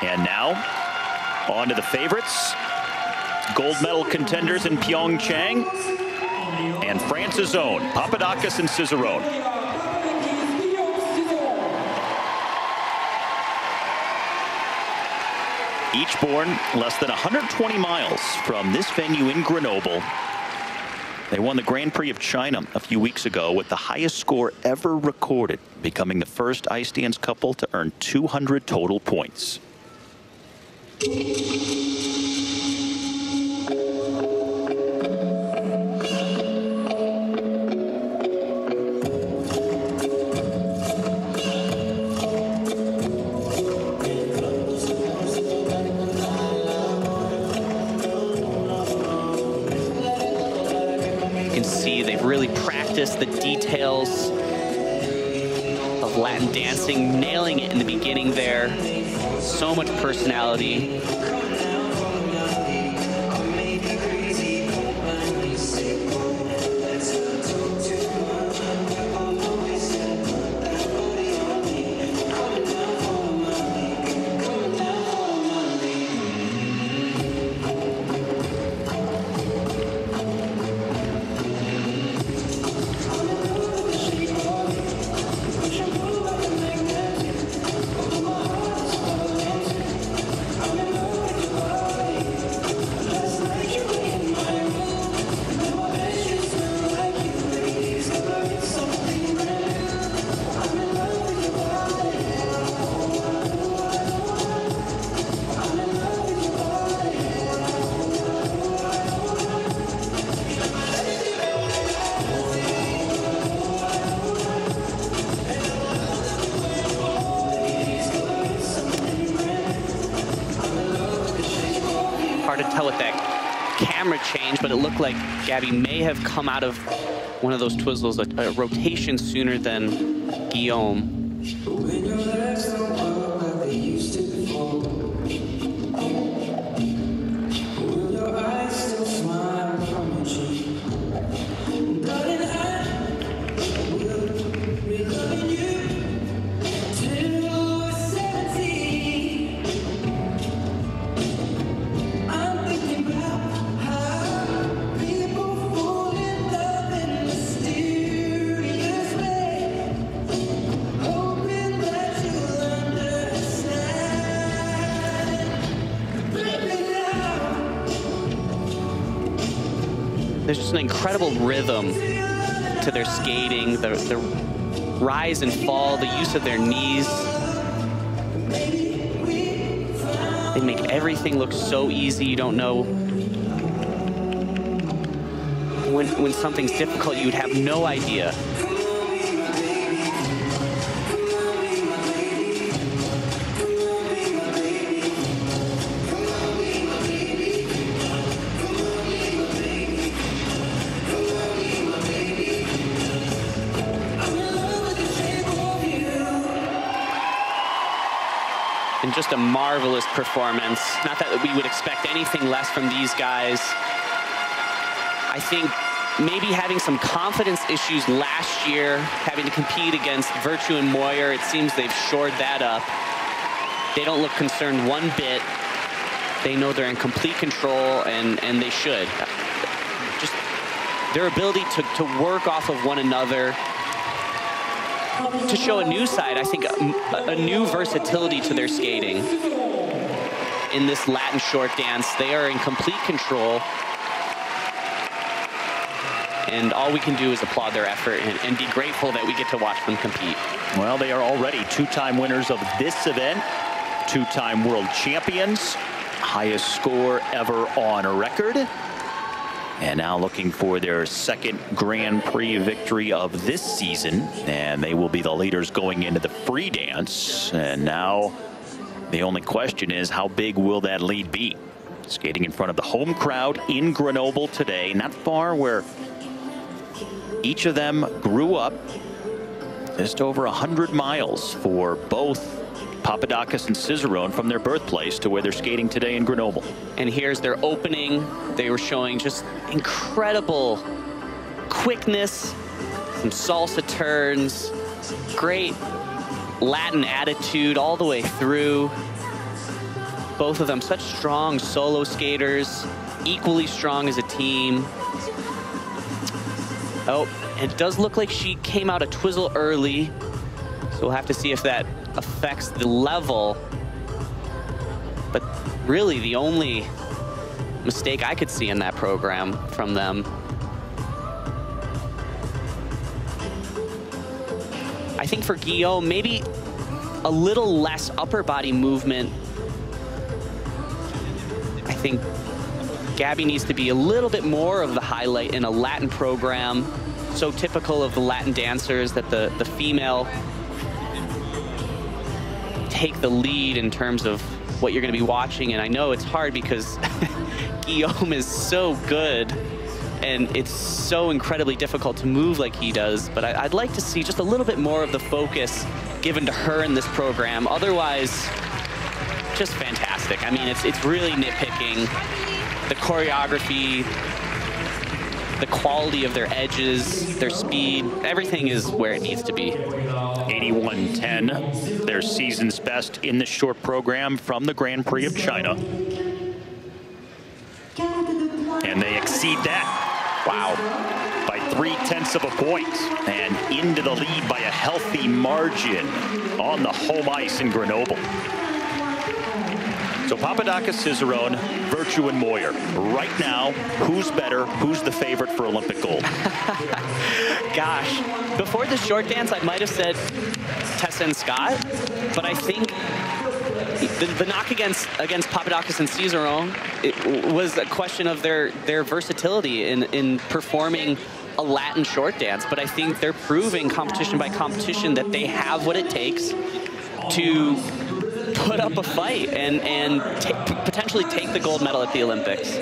And now, on to the favorites. Gold medal contenders in Pyeongchang. And France's own, Papadakis and Cizeron. Each born less than 120 miles from this venue in Grenoble. They won the Grand Prix of China a few weeks ago with the highest score ever recorded, becoming the first ice dance couple to earn 200 total points. They've really practiced the details of Latin dancing, nailing it in the beginning there. So much personality. Hard to tell with that camera change, but it looked like Gabby may have come out of one of those twizzles, a rotation sooner than Guillaume. There's just an incredible rhythm to their skating, the rise and fall, the use of their knees. They make everything look so easy. You don't know when something's difficult, you'd have no idea. And just a marvelous performance. Not that we would expect anything less from these guys. I think maybe having some confidence issues last year, having to compete against Virtue and Moyer, it seems they've shored that up. They don't look concerned one bit. They know they're in complete control, and they should. Just their ability to work off of one another, to show a new side, I think a new versatility to their skating. In this Latin short dance, they are in complete control. And all we can do is applaud their effort and be grateful that we get to watch them compete. Well, they are already two-time winners of this event, two-time world champions, highest score ever on record. And now looking for their second Grand Prix victory of this season. And they will be the leaders going into the free dance. And now the only question is, how big will that lead be? Skating in front of the home crowd in Grenoble today, not far where each of them grew up. Just over 100 miles for both Papadakis and Cizeron from their birthplace to where they're skating today in Grenoble. And here's their opening. They were showing just incredible quickness, some salsa turns, great Latin attitude all the way through. both of them such strong solo skaters, equally strong as a team. Oh, it does look like she came out a twizzle early, so we'll have to see if that affects the level. But really, the only mistake I could see in that program from them. I think for Guillaume, maybe a little less upper body movement. I think Gabby needs to be a little bit more of the highlight in a Latin program. So typical of the Latin dancers that the female take the lead in terms of what you're going to be watching. And I know it's hard because Guillaume is so good and it's so incredibly difficult to move like he does. But I'd like to see just a little bit more of the focus given to her in this program. Otherwise, just fantastic. I mean, it's really nitpicking. The choreography, the quality of their edges, their speed, everything is where it needs to be. 81.10, their season's best in the short program from the Grand Prix of China. And they exceed that. Wow. By 0.3 of a point and into the lead by a healthy margin on the home ice in Grenoble. So Papadakis, Cizeron, Virtue, and Moyer. Right now, who's better? Who's the favorite for Olympic gold? Gosh, before the short dance, I might have said Tessa and Scott, but I think the knock against Papadakis and Cizeron, it was a question of their versatility in performing a Latin short dance. But I think they're proving competition by competition that they have what it takes to put up a fight and potentially take the gold medal at the Olympics.